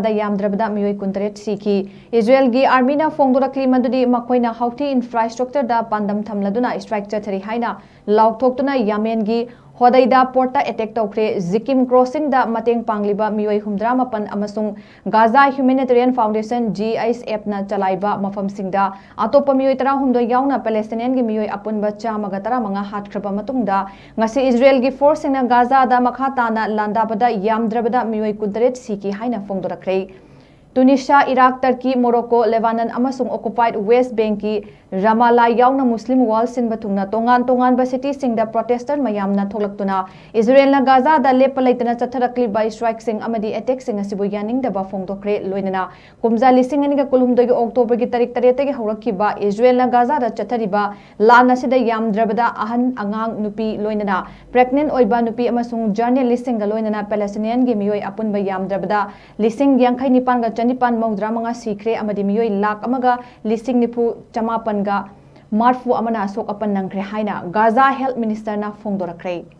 Da Yamdrabada Mioi Kuntaret Sikhi Israel gi army na fongdorakli madudi makoina hauti infrastructure da pandam thamladuna strike chathari haina laukthokuna Yemen gi Hodaida porta attack tokre Zikim crossing da mateng pangliba Mioi humdra mapan amasung Gaza Humanitarian Foundation GISF na chalaiba mafam singda atopa Mioi tara humdo yauna Palestinian gi Mioi apunba chamaga tara manga hatkraba matungda ngasi Israel gi force na Gaza da makhatana landabada Yamdrabada Mioi kuntaret Sikhi haina fongdorakre Tunisia, Iraq, Turkey, Morocco, Lebanon amasung occupied West Bank ki Ramallah yauna Muslim wall sin bathungna tongan ba city singda protester mayamna tholaktuna Israel na Gaza da lepalaitana chatharakli by strike sing amadi attack sing asibu yaning da ba fongdokre loinana kumza lising ani ga kulhumdo gi October gi tarik tarete gi haurakhiba Israel na Gaza da chathariba lana sida Yamdrabada ahan angang nupi loinana pregnant oiba nupi amasung journalist sing ga loinana Palestinian gi mioi apunba Yamdrabada lising yankhai nipan ga chanipan maudra manga sikre amadi mioi lak amaga lising nipu chamapan ga marfu amana sok apan nangkre haina Gaza Health Minister na fongdorakre